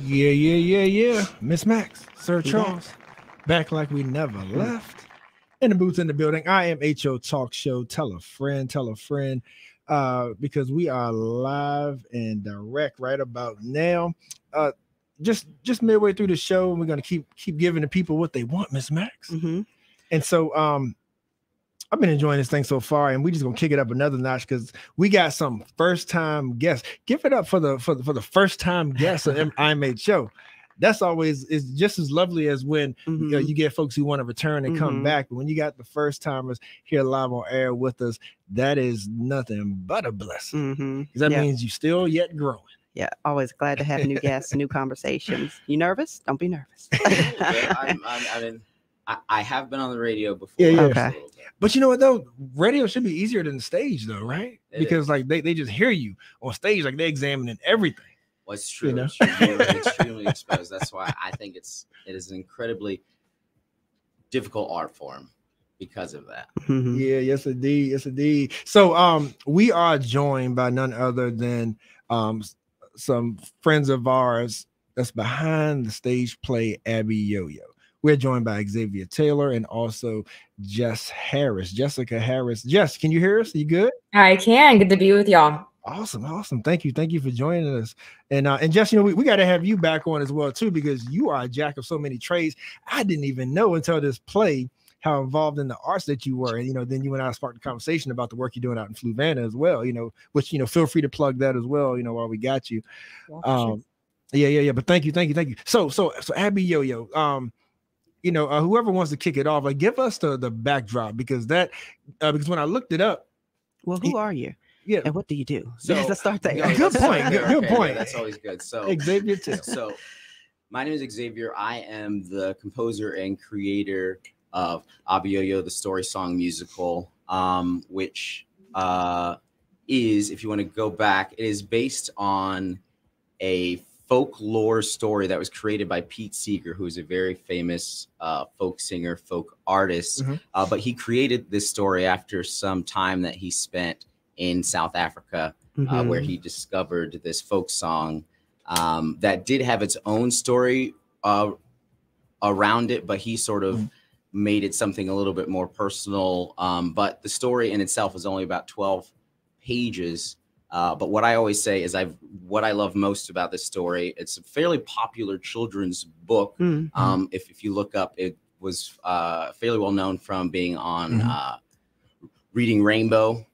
Yeah. Miss Max, Sir Charles, back like we never left. In the booth in the building. I am HO Talk Show. Tell a friend, tell a friend. Because we are live and direct right about now. Uh, just midway through the show, and we're gonna keep giving the people what they want, Miss Max. And so I've been enjoying this thing so far, and we just gonna kick it up another notch because we got some first time guests. Give it up for the first time guests of IMH show. That's always is just as lovely as when you get folks who want to return and come back. But when you got the first timers here live on air with us, that is nothing but a blessing. Because that means you still yet growing. Yeah, always glad to have new guests, new conversations. You nervous? Don't be nervous. I have been on the radio before. Yeah. Okay. But you know what though? Radio should be easier than the stage though, right? Because like they just hear you on stage, like they're examining everything. Well, it's true. You know? It's extremely exposed. That's why I think it is an incredibly difficult art form because of that. Yeah, yes indeed. So we are joined by none other than some friends of ours that's behind the stage play Abiyoyo. We're joined by Xavier Taylor and also Jessica Harris. Jess, can you hear us? Are you good? I can. Good to be with y'all. Awesome. Thank you for joining us. And Jess, you know, we got to have you back on as well too, because you are a jack of so many trades. I didn't even know until this play how involved in the arts that you were. And, you know, then you and I sparked a conversation about the work you're doing out in Fluvanna as well, you know, which, you know, feel free to plug that as well, you know, while we got you. Yeah. But thank you. So Abiyoyo, you know, whoever wants to kick it off, like give us the backdrop because because when I looked it up. Well, who are you? Yeah. And what do you do? So let's start there. Good point. Good point. That's always good. So Xavier Taylor. So my name is Xavier. I am the composer and creator of Abiyoyo, the story song musical, which is, if you want to go back, it is based on a folklore story that was created by Pete Seeger, who is a very famous folk singer, folk artist. But he created this story after some time that he spent in South Africa, where he discovered this folk song that did have its own story around it, but he sort of made it something a little bit more personal. But the story in itself is only about 12 pages. But what I always say is what I love most about this story, it's a fairly popular children's book. If you look up, it was fairly well known from being on Reading Rainbow.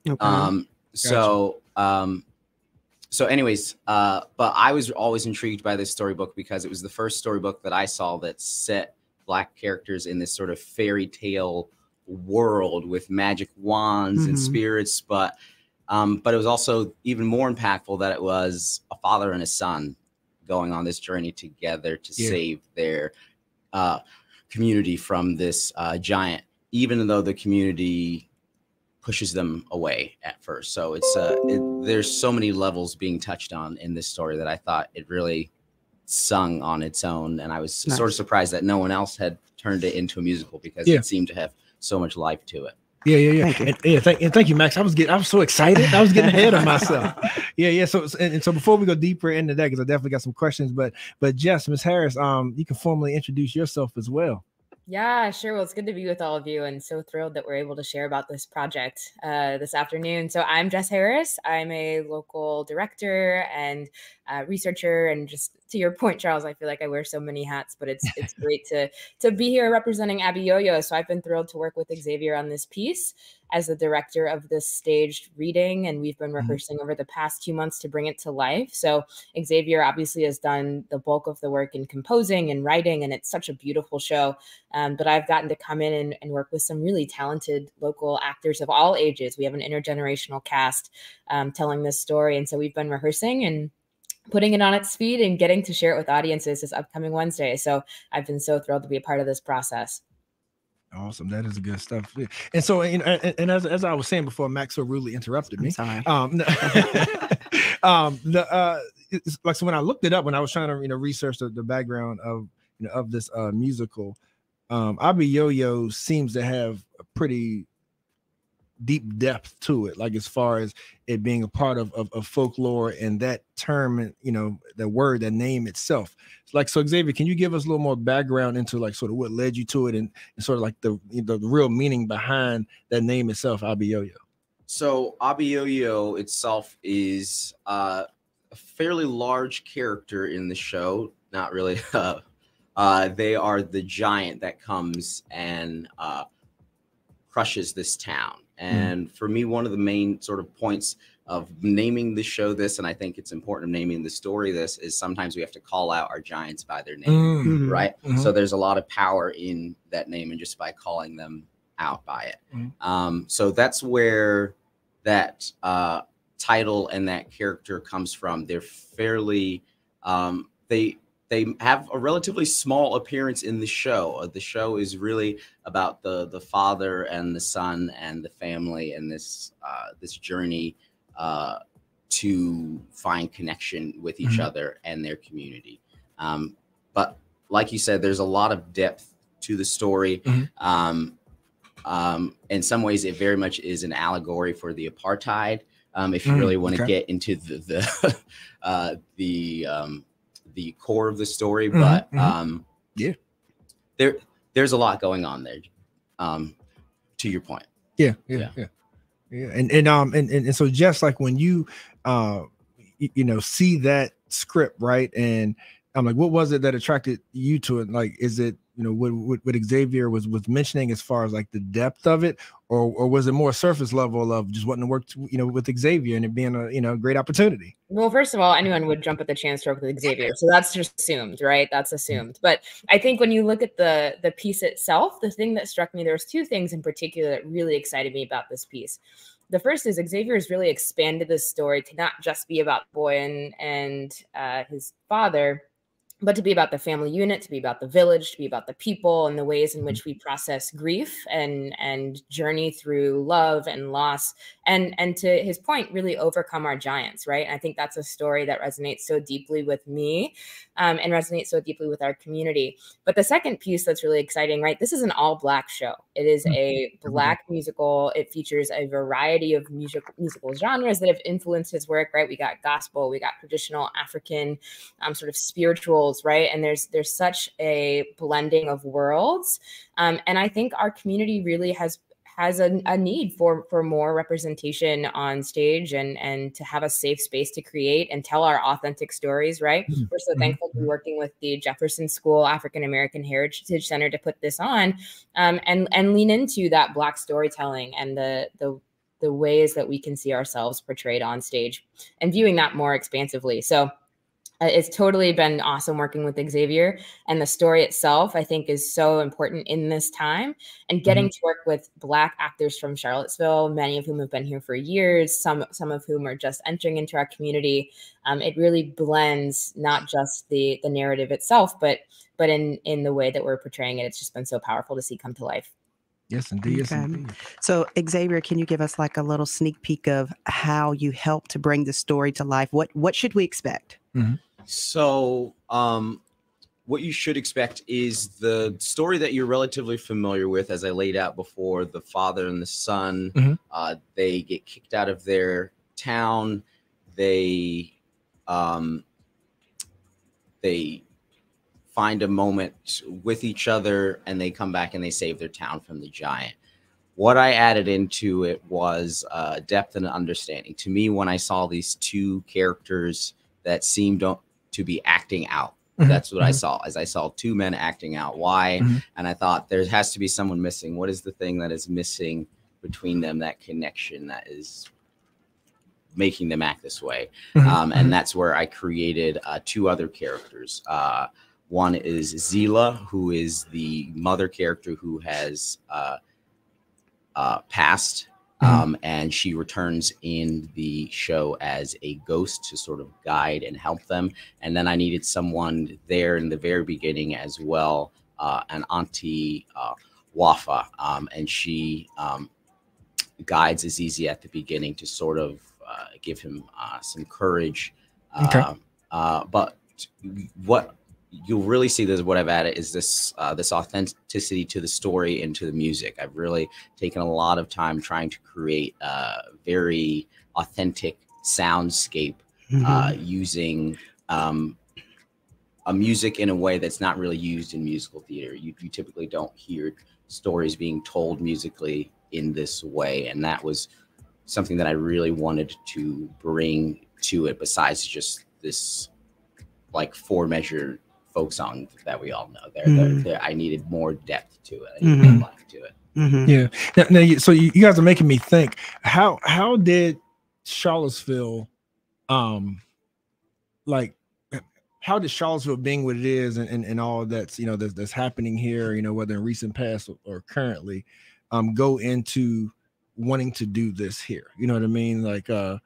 So anyways, but I was always intrigued by this storybook because it was the first storybook that I saw that set Black characters in this sort of fairy tale world with magic wands and spirits, but it was also even more impactful that it was a father and a son going on this journey together to save their community from this giant, even though the community pushes them away at first. So there's so many levels being touched on in this story that I thought it really sung on its own. And I was sort of surprised that no one else had turned it into a musical because it seemed to have so much life to it. Yeah. Thank you, Max. I was so excited. I was getting ahead of myself. Yeah. So before we go deeper into that, because I definitely got some questions, but Jess, Ms. Harris, you can formally introduce yourself as well. Yeah, sure. Well, it's good to be with all of you and so thrilled that we're able to share about this project this afternoon. So I'm Jess Harris. I'm a local director and researcher. And just to your point, Charles, I feel like I wear so many hats, but it's great to be here representing Abiyoyo. So I've been thrilled to work with Xavier on this piece as the director of this staged reading. And we've been rehearsing over the past 2 months to bring it to life. So Xavier obviously has done the bulk of the work in composing and writing, and it's such a beautiful show. But I've gotten to come in and work with some really talented local actors of all ages. We have an intergenerational cast telling this story. And so we've been rehearsing and putting it on its feet and getting to share it with audiences this upcoming Wednesday. So I've been so thrilled to be a part of this process. Awesome. That is good stuff. Yeah. And so, and as I was saying before, Max so rudely interrupted me. I'm sorry. So when I looked it up, when I was trying to, research the background of this musical, Abiyoyo seems to have a pretty deep depth to it, like as far as it being a part of folklore and that term, you know, the word, that name itself. Like, so Xavier, can you give us a little more background into like sort of what led you to it and sort of like the real meaning behind that name itself, Abiyoyo? So Abiyoyo itself is a fairly large character in the show. Not really. They are the giant that comes and crushes this town. And for me, one of the main sort of points of naming the show this, and I think it's important of naming the story this, is sometimes we have to call out our giants by their name, right? So there's a lot of power in that name and just by calling them out by it. So that's where that title and that character comes from. They're fairly, they have a relatively small appearance in the show. The show is really about the father and the son and the family and this this journey to find connection with each other and their community. But like you said, there's a lot of depth to the story. In some ways, it very much is an allegory for the apartheid. If you really want to get into the core of the story, but yeah, there's a lot going on there. To your point, and so just like when you you know, see that script, right, and I'm like, what was it that attracted you to it? Like, is it, you know, what Xavier was mentioning as far as like the depth of it, or was it more surface level of just wanting to work, you know, with Xavier and it being a, you know, great opportunity? Well, first of all, anyone would jump at the chance to work with Xavier, so that's just assumed, right? That's assumed. But I think when you look at the piece itself, the thing that struck me, there was two things in particular that really excited me about this piece. The first is Xavier has really expanded this story to not just be about the boy and his father, but to be about the family unit, to be about the village, to be about the people and the ways in which we process grief and journey through love and loss. And to his point, really overcome our giants, right? And I think that's a story that resonates so deeply with me and resonates so deeply with our community. But the second piece that's really exciting, right? This is an all Black show. It is a Black musical. It features a variety of musical genres that have influenced his work, right? We got gospel, we got traditional African sort of spirituals, right? And there's such a blending of worlds. And I think our community really has a need for more representation on stage and to have a safe space to create and tell our authentic stories, right? We're so thankful to be working with the Jefferson School African American Heritage Center to put this on and lean into that Black storytelling and the ways that we can see ourselves portrayed on stage and viewing that more expansively. So it's totally been awesome working with Xavier, and the story itself, I think, is so important in this time. And getting to work with Black actors from Charlottesville, many of whom have been here for years, some of whom are just entering into our community. It really blends not just the narrative itself, but in the way that we're portraying it. It's just been so powerful to see come to life. Yes, indeed. Yes, Okay. indeed. So, Xavier, can you give us like a little sneak peek of how you help to bring the story to life? What should we expect? So, what you should expect is the story that you're relatively familiar with, as I laid out before. The father and the son, they get kicked out of their town. They find a moment with each other, and they come back and they save their town from the giant. What I added into it was depth and understanding. To me, when I saw these two characters that seemed to be acting out, that's what I saw. As I saw two men acting out. Why? And I thought there has to be someone missing. What is the thing that is missing between them? That connection that is making them act this way. And that's where I created two other characters. One is Zila, who is the mother character who has passed. And she returns in the show as a ghost to sort of guide and help them. And then I needed someone there in the very beginning as well, an Auntie Wafa, and she guides Azizi at the beginning to sort of give him some courage. But what you'll really see this. What I've added is this this authenticity to the story and to the music. I've really taken a lot of time trying to create a very authentic soundscape using a music in a way that's not really used in musical theater. You typically don't hear stories being told musically in this way, and that was something that I really wanted to bring to it, besides just this like 4-measure folk song that we all know. I needed more depth to it. I needed more life to it. Yeah. Now, so you guys are making me think. How did Charlottesville, like, how did Charlottesville being what it is and all that's that's happening here, whether in recent past or currently, go into wanting to do this here? You know what I mean? Like, are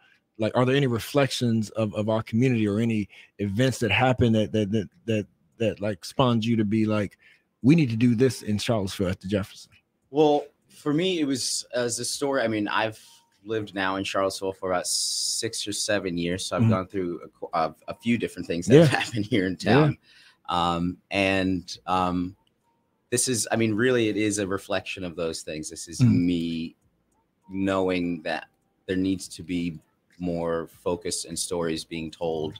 there any reflections of our community or any events that happen that like spawned you to be like, we need to do this in Charlottesville at the Jefferson? Well, for me, it was as a story. I mean, I've lived now in Charlottesville for about 6 or 7 years, so I've gone through a few different things that have happened here in town. This is, I mean, really, it is a reflection of those things. This is me knowing that there needs to be more focus and stories being told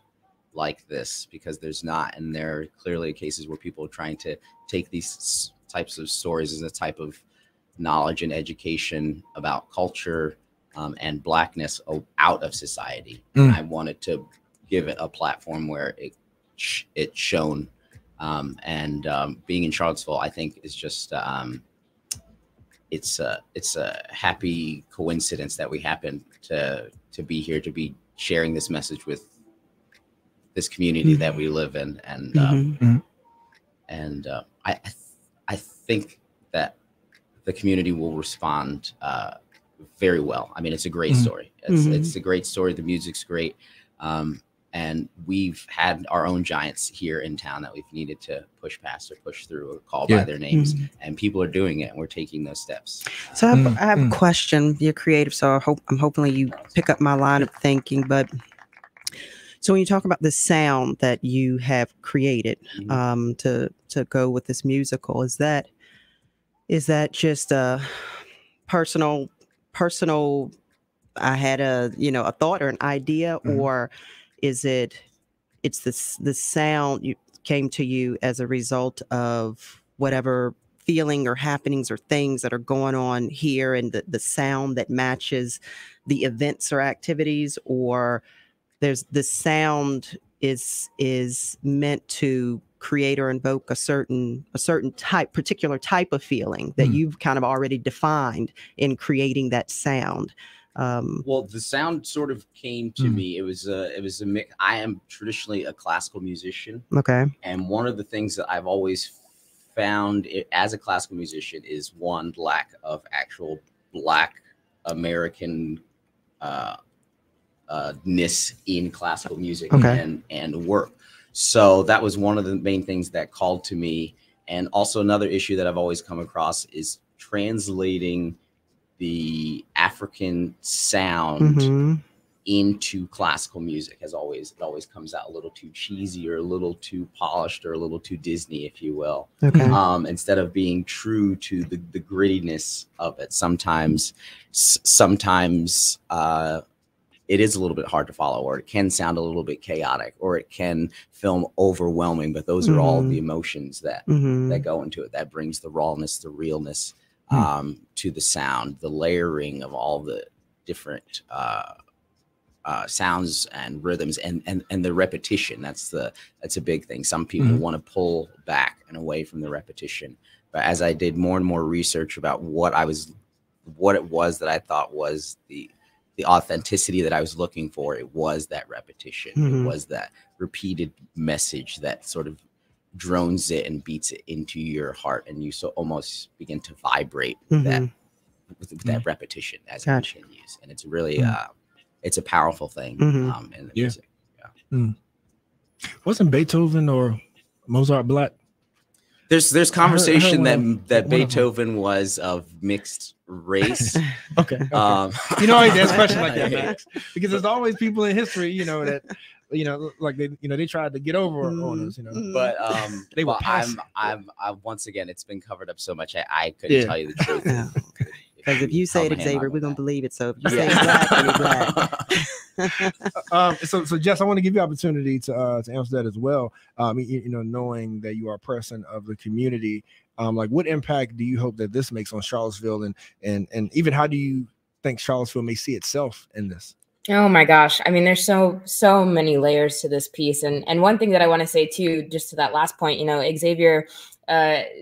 like this, because there's not, and there are clearly cases where people are trying to take these types of stories as a type of knowledge and education about culture and Blackness out of society. And I wanted to give it a platform where it's shown. Being in Charlottesville, I think, is just it's a happy coincidence that we happen to be here, to be sharing this message with this community that we live in, and I think that the community will respond very well. I mean, it's a great story. It's a great story. The music's great. And we've had our own giants here in town that we've needed to push past or push through or call by their names, and people are doing it, and we're taking those steps. So I have a question. You're creative, so I'm hoping you pick up my line of thinking. But so when you talk about the sound that you have created to go with this musical, is that just a personal? I had a thought or an idea, or is it's the sound came to you as a result of whatever feeling or happenings or things that are going on here, and the sound that matches the events or activities, or there's the sound is meant to create or invoke a certain particular type of feeling that you've kind of already defined in creating that sound? Well, the sound sort of came to me. It was a mix. I am traditionally a classical musician. Okay. And one of the things that I've always found as a classical musician is one lack of actual Black American ness in classical music and work. So that was one of the main things that called to me. And also another issue that I've always come across is translating the African sound into classical music. It always comes out a little too cheesy or a little too polished or a little too Disney, if you will. Okay. Instead of being true to the grittiness of it. Sometimes it is a little bit hard to follow, or it can sound a little bit chaotic, or it can feel overwhelming. But those are all the emotions that go into it. That brings the rawness, the realness to the sound, the layering of all the different sounds and rhythms, and the repetition. That's a big thing. Some people want to pull back and away from the repetition. But as I did more and more research about what it was that I thought was the authenticity that I was looking for, it was that repetition. It was that repeated message that sort of drones it and beats it into your heart, and you almost begin to vibrate with that repetition as it continues. And it's really it's a powerful thing in the music. Wasn't Beethoven or Mozart Black? There's conversation that Beethoven was of mixed race. Okay. You know, I ask questions like that, Max, because there's always people in history, that like they tried to get over on us, But they were but passive. I'm once again, it's been covered up so much. I couldn't tell you the truth. Because if you say it, Xavier, we're gonna believe it. So if you say it's black, so Jess, I want to give you opportunity to answer that as well. Knowing that you are a person of the community, like what impact do you hope that this makes on Charlottesville, and even how do you think Charlottesville may see itself in this? Oh my gosh. I mean, there's so many layers to this piece. And one thing that I want to say too, just to that last point, Xavier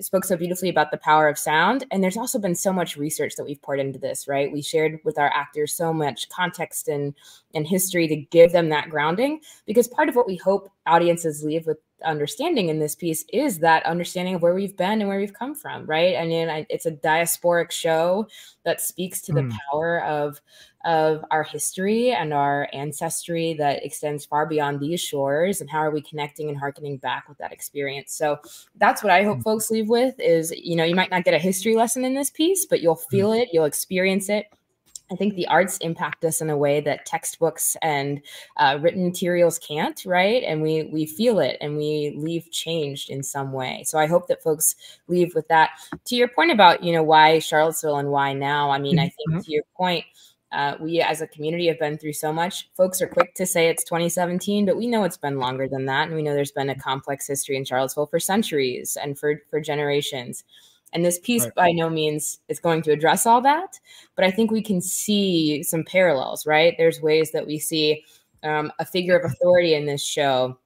spoke so beautifully about the power of sound. And there's also been so much research that we've poured into this, right? We shared with our actors so much context and history to give them that grounding, because part of what we hope audiences leave with understanding in this piece is that understanding of where we've been and where we've come from, right? I mean, it's a diasporic show that speaks to the power of our history and our ancestry that extends far beyond these shores, and how are we connecting and hearkening back with that experience. So that's what I hope folks leave with is, you might not get a history lesson in this piece, but you'll feel it, you'll experience it. I think the arts impact us in a way that textbooks and written materials can't, right? And we feel it and we leave changed in some way. So I hope that folks leave with that. To your point about, why Charlottesville and why now? I mean, I think to your point, we as a community have been through so much. Folks are quick to say it's 2017, but we know it's been longer than that. And we know there's been a complex history in Charlottesville for centuries and for generations. And this piece by no means is going to address all that, but I think we can see some parallels, right? There's ways that we see a figure of authority in this show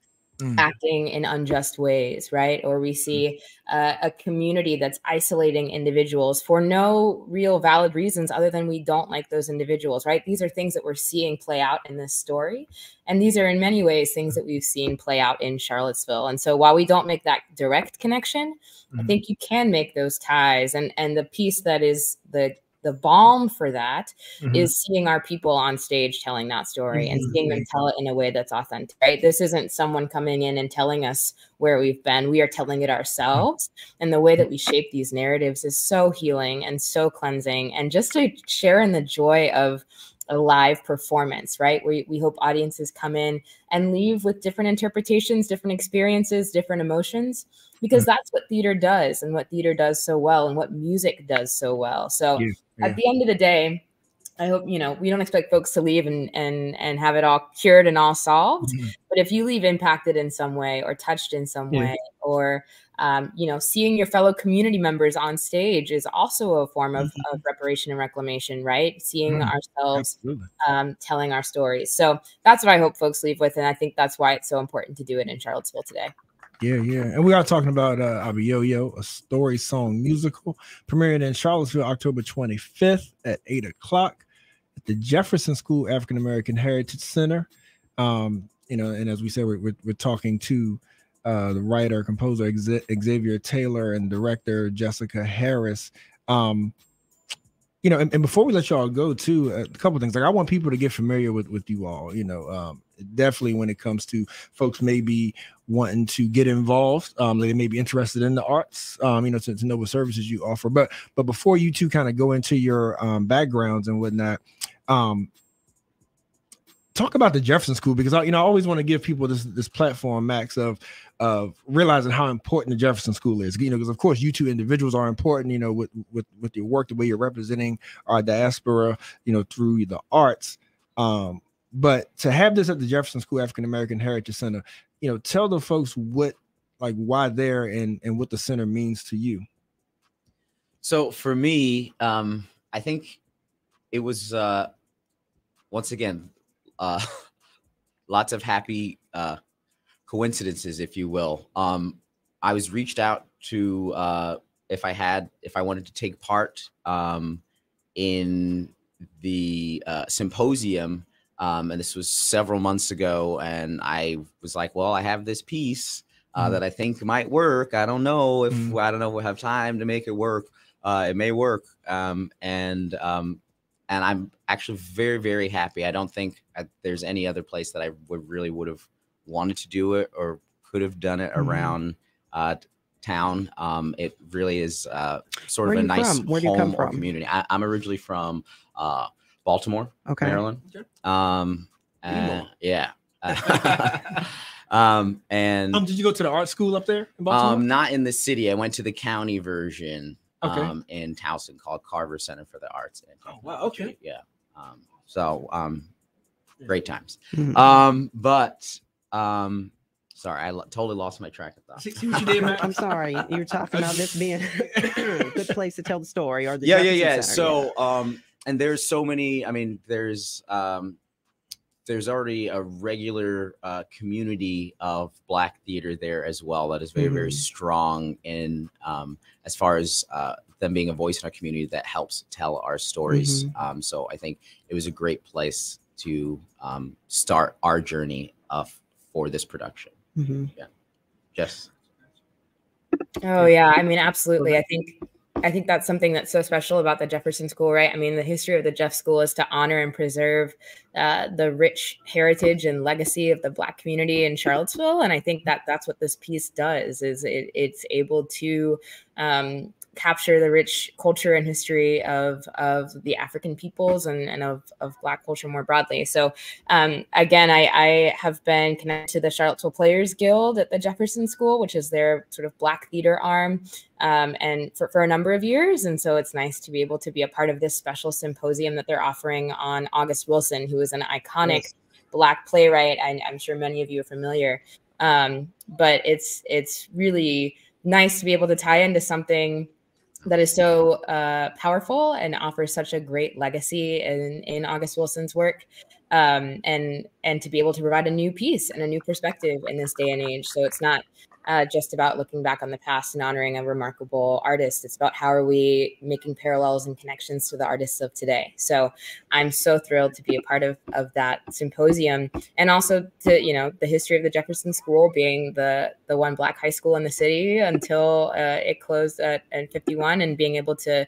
acting in unjust ways, right? Or we see a community that's isolating individuals for no real valid reasons other than we don't like those individuals, right? These are things that we're seeing play out in this story. And these are in many ways things that we've seen play out in Charlottesville. And so while we don't make that direct connection, I think you can make those ties. And the piece that is the balm for that is seeing our people on stage telling that story and seeing them tell it in a way that's authentic, right? This isn't someone coming in and telling us where we've been. We are telling it ourselves. And the way that we shape these narratives is so healing and so cleansing. And just to share in the joy of a live performance, right? We hope audiences come in and leave with different interpretations, different experiences, different emotions, because that's what theater does and what theater does so well and what music does so well. So at the end of the day, I hope, we don't expect folks to leave and have it all cured and all solved. But if you leave impacted in some way or touched in some way, or, seeing your fellow community members on stage is also a form of reparation and reclamation, right? Seeing ourselves telling our stories. So that's what I hope folks leave with. And I think that's why it's so important to do it in Charlottesville today. Yeah. And we are talking about Abiyoyo, a story song musical, premiering in Charlottesville October 25th at 8 o'clock at the Jefferson School African American Heritage Center. And as we said, we're talking to the writer, composer Xavier Taylor and director Jessica Harris. And before we let y'all go too, a couple of things. Like I want people to get familiar with you all, definitely when it comes to folks maybe wanting to get involved, they may be interested in the arts, to know what services you offer. But before you two kind of go into your backgrounds and whatnot, talk about the Jefferson School, because I always want to give people this platform, Max, of realizing how important the Jefferson School is. Because of course you two individuals are important, with your work, the way you're representing our diaspora, through the arts. But to have this at the Jefferson School African American Heritage Center, tell the folks why there and what the center means to you. So for me, I think it was once again lots of happy coincidences, if you will. I was reached out to if I wanted to take part in the symposium. And this was several months ago. And I was like, well, I have this piece that I think might work. I don't know if we'll have time to make it work. It may work. And I'm actually very, very happy. I don't think there's any other place that I would have wanted to do it or could have done it around town. It really is sort of a nice home or community. I'm originally from Baltimore, Maryland. Yeah. And did you go to the art school up there in Baltimore? Not in the city. I went to the county version Okay. in Towson called Carver Center for the Arts and Oh, wow. Okay. yeah. Great times. Sorry, I totally lost my track of thought. See what you did, man? I'm sorry. You were talking about this being a good place to tell the story, or the yeah. Center, So and there's so many. I mean, there's already a regular community of Black theater there as well that is very, very strong in as far as them being a voice in our community that helps tell our stories. So I think it was a great place to start our journey for this production. Yeah. Yes. Oh yeah, I mean, absolutely. I think that's something that's so special about the Jefferson School, right? I mean, the history of the Jeff School is to honor and preserve the rich heritage and legacy of the Black community in Charlottesville, and I think that that's what this piece does. Is it's able to capture the rich culture and history of the African peoples and of Black culture more broadly. So again, I have been connected to the Charlottesville Players Guild at the Jefferson School, which is their sort of Black theater arm, and for a number of years. And so it's nice to be able to be a part of this special symposium that they're offering on August Wilson, who is an iconic Black playwright. I'm sure many of you are familiar, but it's really nice to be able to tie into something that is so powerful and offers such a great legacy in August Wilson's work, and to be able to provide a new piece and a new perspective in this day and age. So it's not just about looking back on the past and honoring a remarkable artist. It's about how are we making parallels and connections to the artists of today. So I'm so thrilled to be a part of that symposium, and also to, you know, the history of the Jefferson School being the one Black high school in the city until it closed in 51, and being able to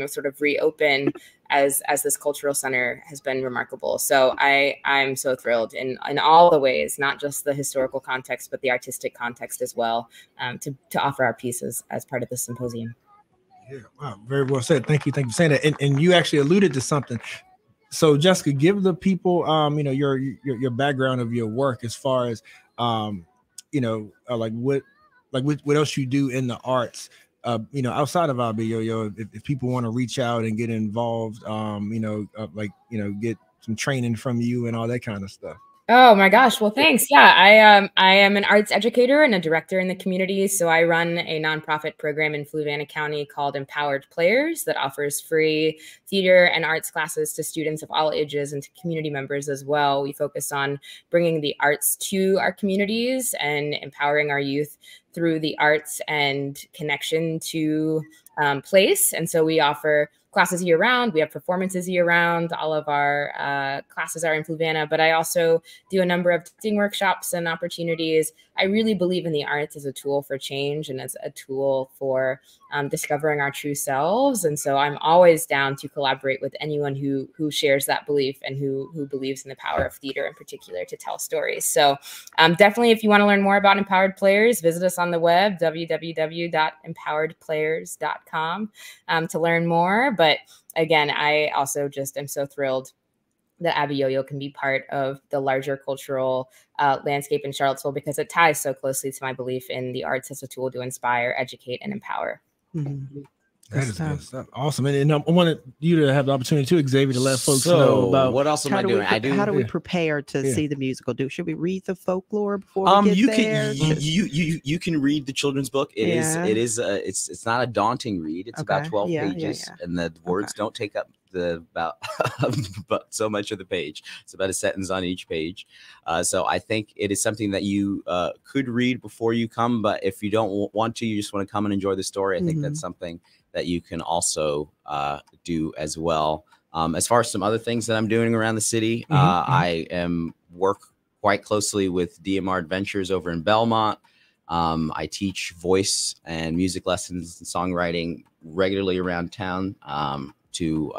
sort of reopen as this cultural center has been remarkable. So I'm so thrilled in all the ways, not just the historical context, but the artistic context as well, to offer our pieces as part of the symposium. Yeah, wow, very well said. Thank you for saying that. And you actually alluded to something. So Jessica, give the people your background of your work as far as what else you do in the arts. Outside of Abiyoyo, if people want to reach out and get involved, get some training from you and all that kind of stuff. Oh my gosh. Well, thanks. Yeah, I am an arts educator and a director in the community. So I run a nonprofit program in Fluvanna County called Empowered Players that offers free theater and arts classes to students of all ages and to community members as well. We focus on bringing the arts to our communities and empowering our youth through the arts and connection to place. And so we offer classes year round. We have performances year round. All of our classes are in Fluvanna, but I also do a number of teaching workshops and opportunities. I really believe in the arts as a tool for change and as a tool for discovering our true selves. And so I'm always down to collaborate with anyone who shares that belief and who believes in the power of theater in particular to tell stories. So definitely, if you want to learn more about Empowered Players, visit us on the web, www.empoweredplayers.com, to learn more. But again, I also just am so thrilled that Abiyoyo can be part of the larger cultural landscape in Charlottesville, because it ties so closely to my belief in the arts as a tool to inspire, educate, and empower. That is good stuff. Awesome. And I wanted you to have the opportunity too, Xavier, to let folks know about what else am I doing. How do we prepare to see the musical? Should we read the folklore before we get there? You can read the children's book. It's not a daunting read. It's about 12 pages, and the words don't take up about so much of the page. It's about a sentence on each page. So I think it is something that you could read before you come, but if you don't want to, you just want to come and enjoy the story, I think that's something that you can also do as well. As far as some other things that I'm doing around the city, I work quite closely with DMR Adventures over in Belmont. I teach voice and music lessons and songwriting regularly around town to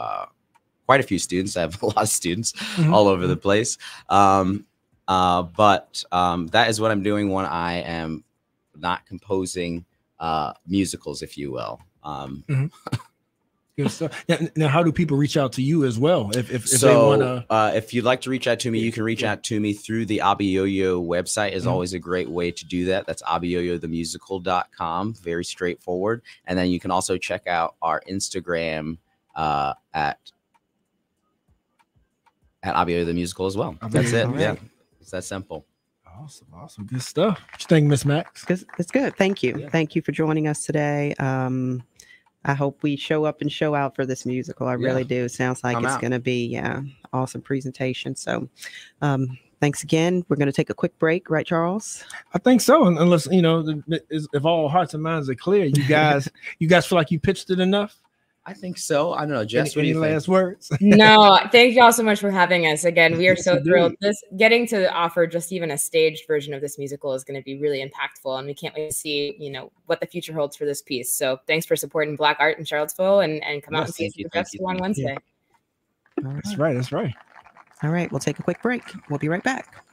quite a few students. I have a lot of students all over the place. But that is what I'm doing when I am not composing musicals, if you will. Good stuff. Now, how do people reach out to you as well? If they want to, if you'd like to reach out to me, you can reach out to me through the Abiyoyo website. Is always a great way to do that. That's abiyoyothemusical.com. Very straightforward. And then you can also check out our Instagram at Abiyoyo the Musical as well. That's it. Right. Yeah, it's that simple. Awesome, good stuff. What you think, Miss Max? It's good. Thank you. Thank you for joining us today. I hope we show up and show out for this musical. I really do. Sounds like it's going to be awesome presentation. So thanks again. We're going to take a quick break, right, Charles? I think so. Unless, if all hearts and minds are clear, you guys feel like you pitched it enough? I think so. I don't know, Jess. Any last words? No, thank you all so much for having us. Again, we are so thrilled. Getting to offer just even a staged version of this musical is going to be really impactful, and we can't wait to see, what the future holds for this piece. So thanks for supporting Black art in Charlottesville, and come out and see us at the festival on Wednesday. Yeah. That's right. All right, we'll take a quick break. We'll be right back.